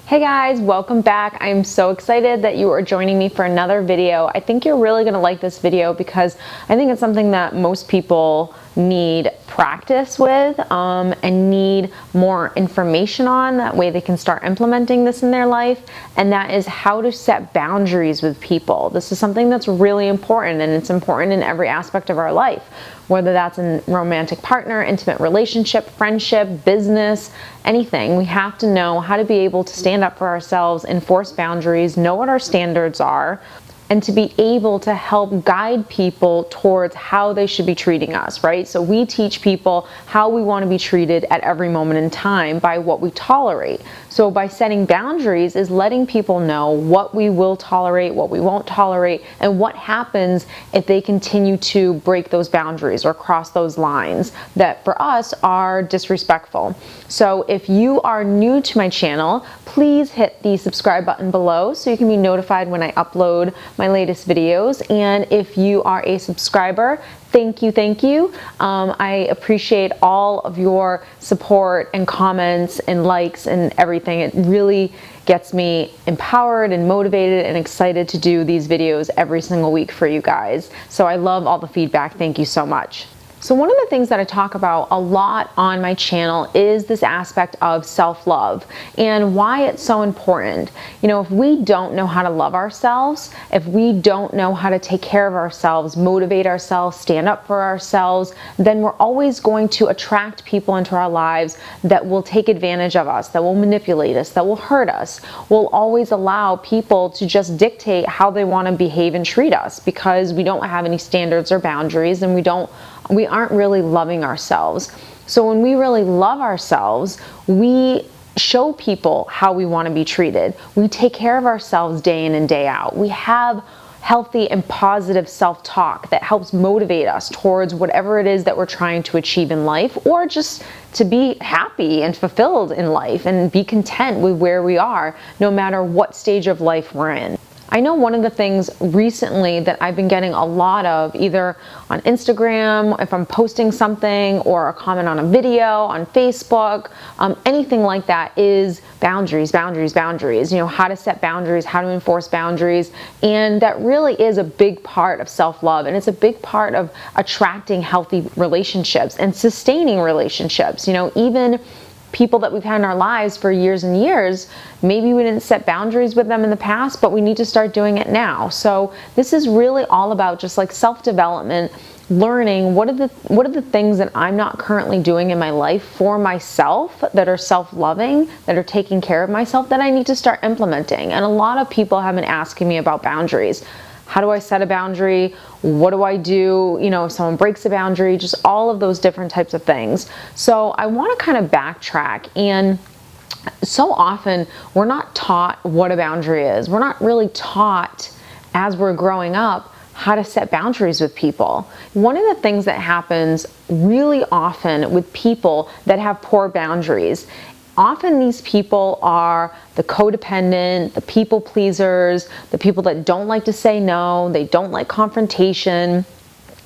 Hey guys, welcome back. I'm so excited that you are joining me for another video. I think you're really gonna like this video because I think it's something that most people need practice with and need more information on. That way they can start implementing this in their life, and that is how to set boundaries with people. This is something that's really important, and it's important in every aspect of our life, whether that's in romantic partner, intimate relationship, friendship, business, anything. We have to know how to be able to stand up for ourselves, enforce boundaries, know what our standards are, and to be able to help guide people towards how they should be treating us, right? So we teach people how we want to be treated at every moment in time by what we tolerate. So by setting boundaries is letting people know what we will tolerate, what we won't tolerate, and what happens if they continue to break those boundaries or cross those lines that for us are disrespectful. So if you are new to my channel, please hit the subscribe button below so you can be notified when I upload my latest videos. And if you are a subscriber, thank you. I appreciate all of your support and comments and likes and everything. It really gets me empowered and motivated and excited to do these videos every single week for you guys. So I love all the feedback. Thank you so much. So one of the things that I talk about a lot on my channel is this aspect of self-love and why it's so important. You know, if we don't know how to love ourselves, if we don't know how to take care of ourselves, motivate ourselves, stand up for ourselves, then we're always going to attract people into our lives that will take advantage of us, that will manipulate us, that will hurt us. We'll always allow people to just dictate how they want to behave and treat us because we don't have any standards or boundaries, and we aren't really loving ourselves. So when we really love ourselves, we show people how we want to be treated. We take care of ourselves day in and day out. We have healthy and positive self-talk that helps motivate us towards whatever it is that we're trying to achieve in life, or just to be happy and fulfilled in life and be content with where we are, no matter what stage of life we're in. I know one of the things recently that I've been getting a lot of, either on Instagram, if I'm posting something, or a comment on a video, on Facebook, anything like that, is boundaries. You know, how to set boundaries, how to enforce boundaries. And that really is a big part of self-love, and it's a big part of attracting healthy relationships and sustaining relationships. You know, even people that we've had in our lives for years and years, maybe we didn't set boundaries with them in the past, but we need to start doing it now. So this is really all about just like self-development, learning what are the things that I'm not currently doing in my life for myself that are self-loving, that are taking care of myself, that I need to start implementing. And a lot of people have been asking me about boundaries. How do I set a boundary? What do I do, you know, if someone breaks a boundary? Just all of those different types of things. So I want to kind of backtrack, and so often we're not taught what a boundary is. We're not really taught as we're growing up how to set boundaries with people. One of the things that happens really often with people that have poor boundaries, often these people are the codependent, the people pleasers, the people that don't like to say no, they don't like confrontation.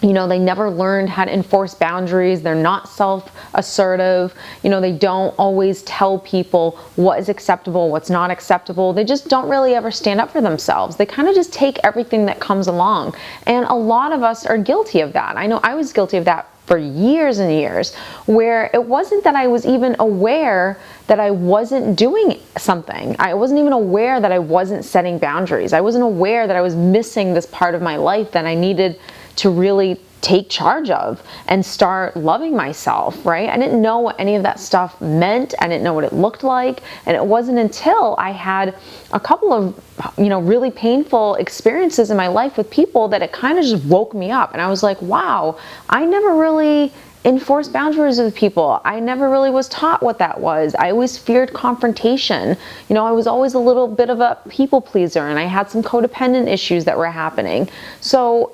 You know, they never learned how to enforce boundaries. They're not self-assertive. You know, they don't always tell people what is acceptable, what's not acceptable. They just don't really ever stand up for themselves. They kind of just take everything that comes along. And a lot of us are guilty of that. I know I was guilty of that for years and years, where it wasn't that I was even aware that I wasn't doing something. I wasn't even aware that I wasn't setting boundaries. I wasn't aware that I was missing this part of my life that I needed to really take charge of and start loving myself, right? I didn't know what any of that stuff meant. I didn't know what it looked like. And it wasn't until I had a couple of, you know, really painful experiences in my life with people that it kind of just woke me up. And I was like, wow, I never really enforced boundaries with people. I never really was taught what that was. I always feared confrontation. You know, I was always a little bit of a people pleaser, and I had some codependent issues that were happening. So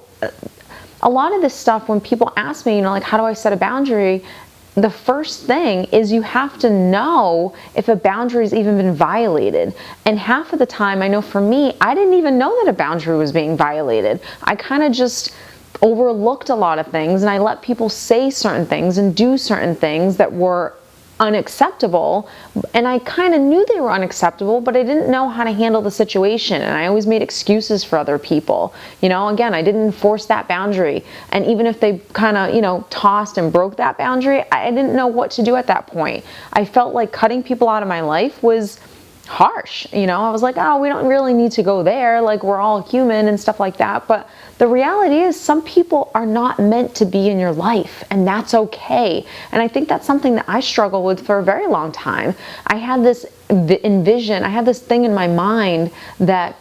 a lot of this stuff, when people ask me, you know, like, how do I set a boundary? The first thing is you have to know if a boundary has even been violated. And half of the time, I know for me, I didn't even know that a boundary was being violated. I kind of just overlooked a lot of things, and I let people say certain things and do certain things that were unacceptable, and I kind of knew they were unacceptable, but I didn't know how to handle the situation, and I always made excuses for other people. Again, I didn't enforce that boundary, and even if they kind of, tossed and broke that boundary, I didn't know what to do at that point. I felt like cutting people out of my life was harsh. I was like, oh, we don't really need to go there, like we're all human and stuff like that. But the reality is some people are not meant to be in your life, and that's okay. And I think that's something that I struggled with for a very long time. I had this I had this thing in my mind that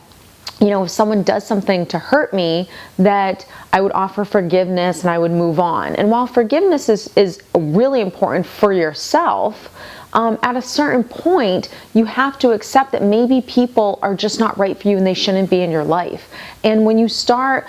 if someone does something to hurt me, that I would offer forgiveness and I would move on. And while forgiveness is really important for yourself, at a certain point, you have to accept that maybe people are just not right for you and they shouldn't be in your life. And when you start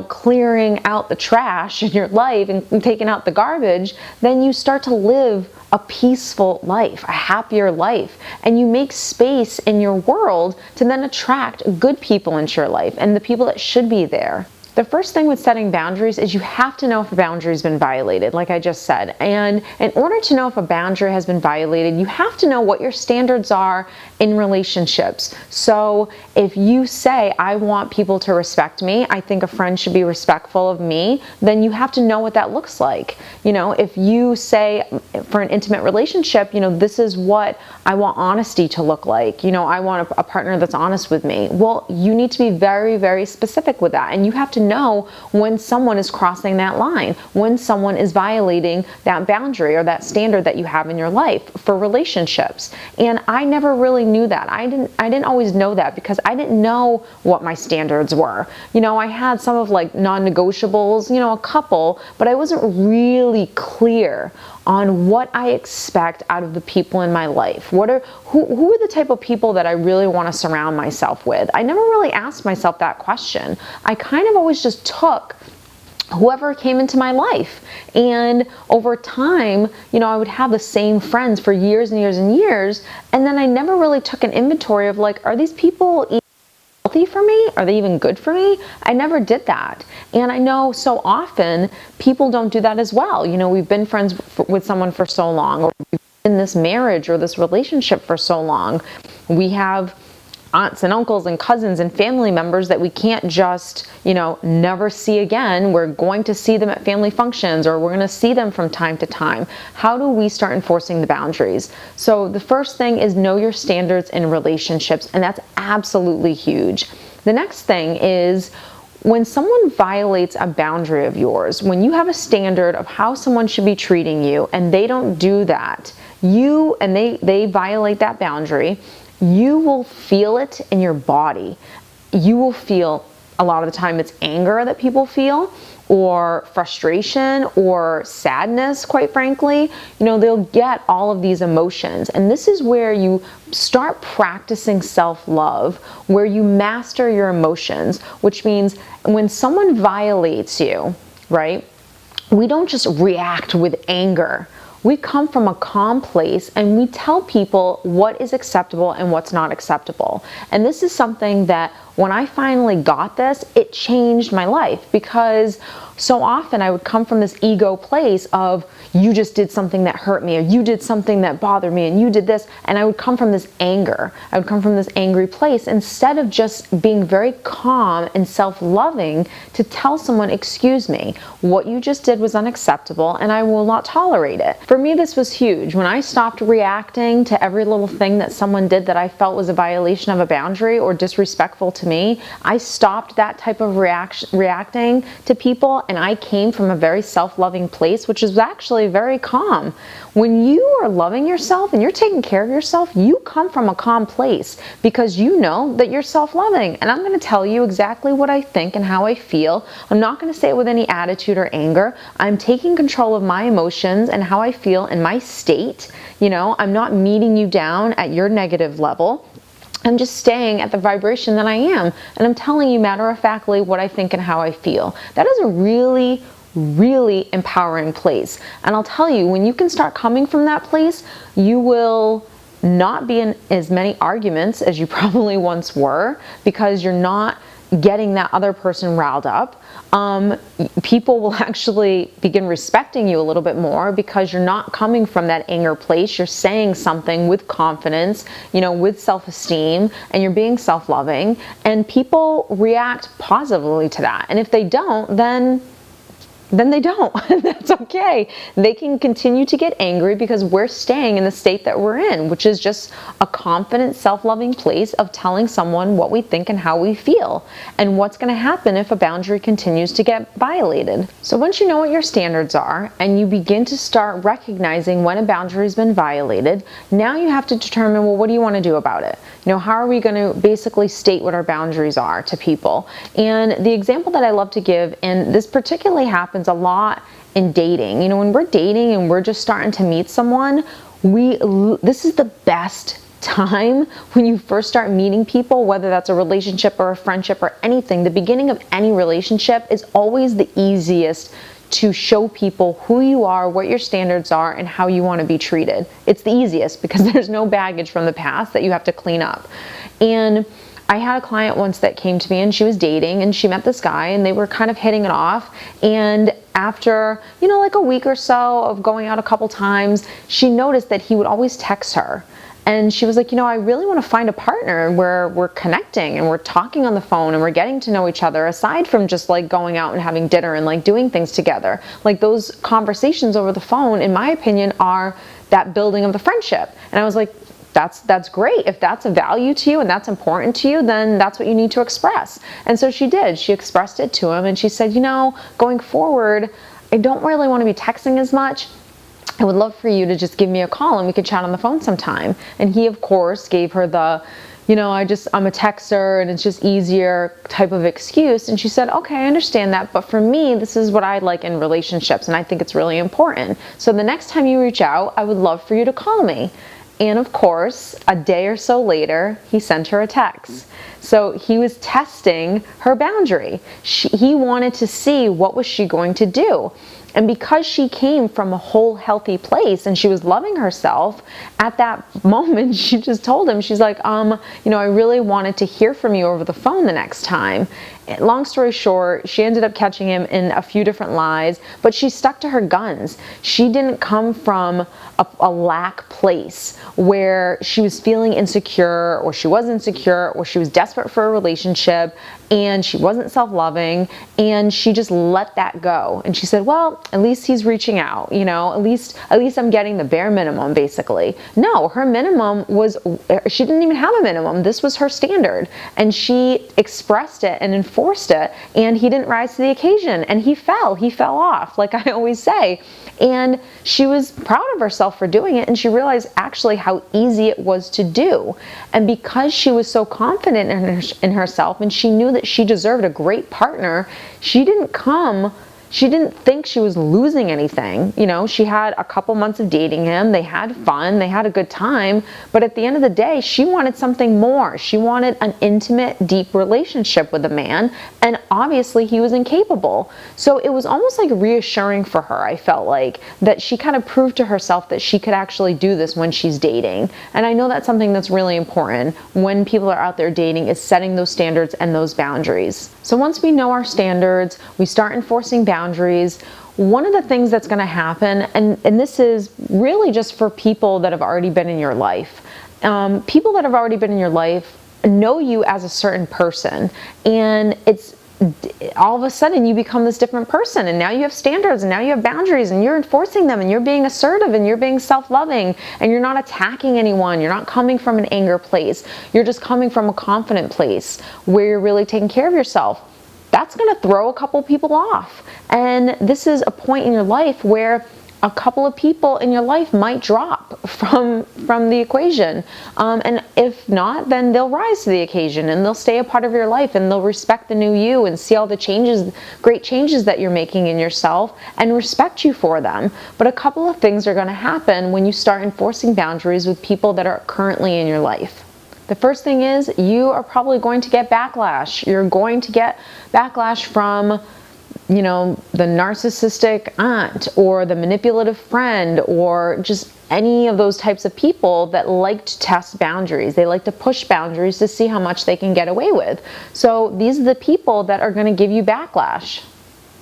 clearing out the trash in your life and taking out the garbage, then you start to live a peaceful life, a happier life, and you make space in your world to then attract good people into your life and the people that should be there. The first thing with setting boundaries is you have to know if a boundary has been violated, like I just said. And in order to know if a boundary has been violated, you have to know what your standards are in relationships. So if you say, I want people to respect me, I think a friend should be respectful of me, then you have to know what that looks like. If you say for an intimate relationship, this is what I want honesty to look like. I want a partner that's honest with me. Well, you need to be very, very specific with that. And you have to know when someone is crossing that line, when someone is violating that boundary or that standard that you have in your life for relationships. And I never really knew that. I didn't always know that because I didn't know what my standards were. I had some of like non-negotiables, a couple, but I wasn't really clear on what I expect out of the people in my life. Who are the type of people that I really want to surround myself with? I never really asked myself that question. I kind of always just took whoever came into my life. And over time, I would have the same friends for years and years and years. And then I never really took an inventory of like, are these people healthy for me? Are they even good for me? I never did that. And I know so often people don't do that as well. We've been friends with someone for so long, or we've been in this marriage or this relationship for so long. We have aunts and uncles and cousins and family members that we can't just, never see again. We're going to see them at family functions, or we're going to see them from time to time. How do we start enforcing the boundaries? So the first thing is know your standards in relationships, and that's absolutely huge. The next thing is when someone violates a boundary of yours, when you have a standard of how someone should be treating you and they don't do that, they violate that boundary, you will feel it in your body. You will feel, a lot of the time it's anger that people feel, or frustration, or sadness, quite frankly. They'll get all of these emotions. And this is where you start practicing self-love, where you master your emotions, which means when someone violates you, right, we don't just react with anger. We come from a calm place and we tell people what is acceptable and what's not acceptable. And this is something that when I finally got this, it changed my life, because so often I would come from this ego place of, you just did something that hurt me, or you did something that bothered me, and you did this, and I would come from this anger. I would come from this angry place instead of just being very calm and self-loving to tell someone, excuse me, what you just did was unacceptable and I will not tolerate it. For me, this was huge. When I stopped reacting to every little thing that someone did that I felt was a violation of a boundary or disrespectful to me, I stopped that type of reacting to people, and I came from a very self-loving place, which is actually very calm. When you are loving yourself and you're taking care of yourself, you come from a calm place because you know that you're self-loving. And I'm going to tell you exactly what I think and how I feel. I'm not going to say it with any attitude or anger. I'm taking control of my emotions and how I feel in my state. I'm not meeting you down at your negative level. I'm just staying at the vibration that I am. And I'm telling you matter-of-factly what I think and how I feel. That is a really, really empowering place. And I'll tell you, when you can start coming from that place, you will not be in as many arguments as you probably once were, because you're not getting that other person riled up, people will actually begin respecting you a little bit more because you're not coming from that anger place. You're saying something with confidence, with self-esteem, and you're being self-loving, and people react positively to that. And if they don't, then they don't. That's okay. They can continue to get angry because we're staying in the state that we're in, which is just a confident, self-loving place of telling someone what we think and how we feel and what's going to happen if a boundary continues to get violated. So once you know what your standards are and you begin to start recognizing when a boundary has been violated, now you have to determine, well, what do you want to do about it? How are we going to basically state what our boundaries are to people? And the example that I love to give, and this particularly happens a lot in dating. When we're dating and we're just starting to meet someone, this is the best time when you first start meeting people, whether that's a relationship or a friendship or anything. The beginning of any relationship is always the easiest to show people who you are, what your standards are, and how you want to be treated. It's the easiest because there's no baggage from the past that you have to clean up. And I had a client once that came to me and she was dating and she met this guy and they were kind of hitting it off. And after, like a week or so of going out a couple times, she noticed that he would always text her. And she was like, I really want to find a partner where we're connecting and we're talking on the phone and we're getting to know each other, aside from just like going out and having dinner and like doing things together. Like those conversations over the phone, in my opinion, are that building of the friendship. And I was like, that's great. If that's a value to you and that's important to you, then that's what you need to express. And so she did. She expressed it to him and she said, going forward, I don't really want to be texting as much. I would love for you to just give me a call and we could chat on the phone sometime. And he, of course, gave her the, I'm a texter and it's just easier type of excuse. And she said, okay, I understand that. But for me, this is what I like in relationships and I think it's really important. So the next time you reach out, I would love for you to call me. And of course, a day or so later, he sent her a text. So he was testing her boundary. He wanted to see what was she going to do. And because she came from a whole healthy place and she was loving herself, at that moment, she just told him, she's like, I really wanted to hear from you over the phone the next time. Long story short, she ended up catching him in a few different lies, but she stuck to her guns. She didn't come from a lack place where she was feeling insecure or she was insecure or she was desperate for a relationship and she wasn't self-loving, and she just let that go. And she said, well, at least he's reaching out, at least I'm getting the bare minimum, basically. No, her minimum was, she didn't even have a minimum. This was her standard. And she expressed it and enforced it, and he didn't rise to the occasion, and he fell off, like I always say. And she was proud of herself for doing it, and she realized actually how easy it was to do. And because she was so confident in herself, and she knew that she deserved a great partner, she didn't think she was losing anything. She had a couple months of dating him. They had fun. They had a good time. But at the end of the day, she wanted something more. She wanted an intimate, deep relationship with a man. And obviously he was incapable. So it was almost like reassuring for her, I felt like, that she kind of proved to herself that she could actually do this when she's dating. And I know that's something that's really important when people are out there dating, is setting those standards and those boundaries. So once we know our standards, we start enforcing boundaries. One of the things that's going to happen, and this is really just for people that have already been in your life. People that have already been in your life know you as a certain person, and it's all of a sudden you become this different person, and now you have standards and now you have boundaries and you're enforcing them and you're being assertive and you're being self-loving and you're not attacking anyone. You're not coming from an anger place. You're just coming from a confident place where you're really taking care of yourself. That's going to throw a couple people off. And this is a point in your life where a couple of people in your life might drop from the equation. And if not, then they'll rise to the occasion and they'll stay a part of your life and they'll respect the new you and see all the changes, great changes that you're making in yourself, and respect you for them. But a couple of things are going to happen when you start enforcing boundaries with people that are currently in your life. The first thing is you are probably going to get backlash. You're going to get backlash from the the narcissistic aunt or the manipulative friend or just any of those types of people that like to test boundaries. They like to push boundaries to see how much they can get away with. So these are the people that are going to give you backlash.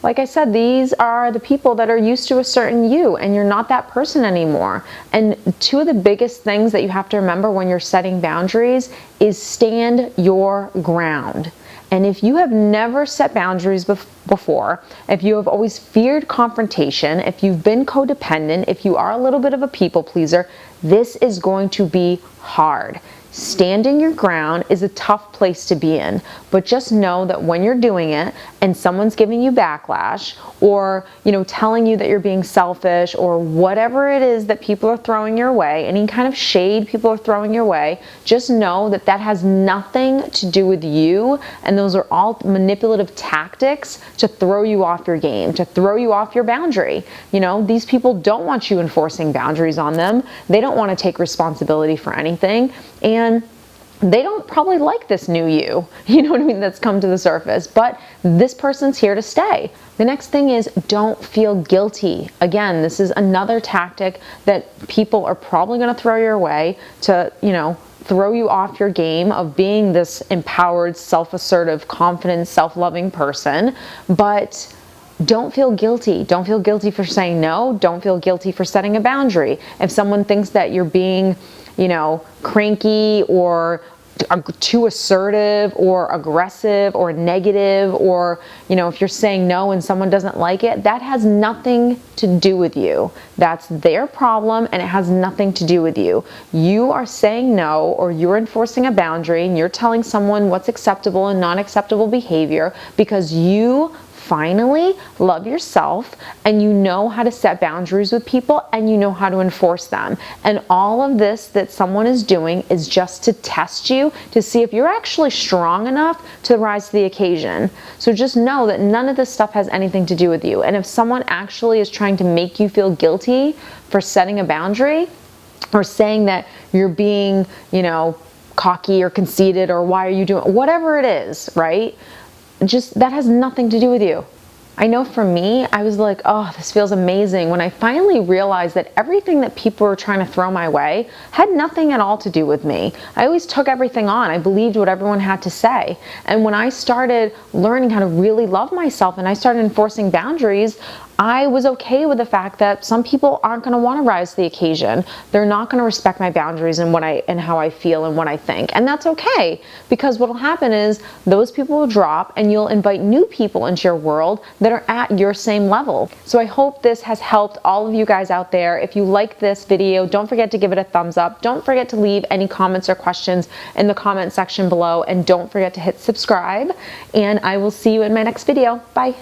Like I said, these are the people that are used to a certain you, and you're not that person anymore. And two of the biggest things that you have to remember when you're setting boundaries is stand your ground. And if you have never set boundaries before, if you have always feared confrontation, if you've been codependent, if you are a little bit of a people pleaser, this is going to be hard. Standing your ground is a tough place to be in, but just know that when you're doing it and someone's giving you backlash or, telling you that you're being selfish or whatever it is that people are throwing your way, any kind of shade people are throwing your way, just know that that has nothing to do with you, and those are all manipulative tactics to throw you off your game, to throw you off your boundary. These people don't want you enforcing boundaries on them. They don't want to take responsibility for anything. And they don't probably like this new you, that's come to the surface, but this person's here to stay. The next thing is don't feel guilty. Again, this is another tactic that people are probably going to throw your way to, throw you off your game of being this empowered, self-assertive, confident, self-loving person, but don't feel guilty. Don't feel guilty for saying no. Don't feel guilty for setting a boundary. If someone thinks that you're being cranky or too assertive or aggressive or negative, or, if you're saying no and someone doesn't like it, that has nothing to do with you. That's their problem and it has nothing to do with you. You are saying no, or you're enforcing a boundary and you're telling someone what's acceptable and not acceptable behavior because you finally love yourself and you know how to set boundaries with people and you know how to enforce them. And all of this that someone is doing is just to test you to see if you're actually strong enough to rise to the occasion. So just know that none of this stuff has anything to do with you. And if someone actually is trying to make you feel guilty for setting a boundary or saying that you're being, cocky or conceited or why are you doing whatever it is, right? Just that has nothing to do with you. I know for me, I was like, oh, this feels amazing when I finally realized that everything that people were trying to throw my way had nothing at all to do with me. I always took everything on. I believed what everyone had to say. And when I started learning how to really love myself and I started enforcing boundaries, I was okay with the fact that some people aren't going to want to rise to the occasion. They're not going to respect my boundaries and how I feel and what I think. And that's okay, because what will happen is those people will drop and you'll invite new people into your world that are at your same level. So I hope this has helped all of you guys out there. If you like this video, don't forget to give it a thumbs up. Don't forget to leave any comments or questions in the comment section below, and don't forget to hit subscribe, and I will see you in my next video. Bye.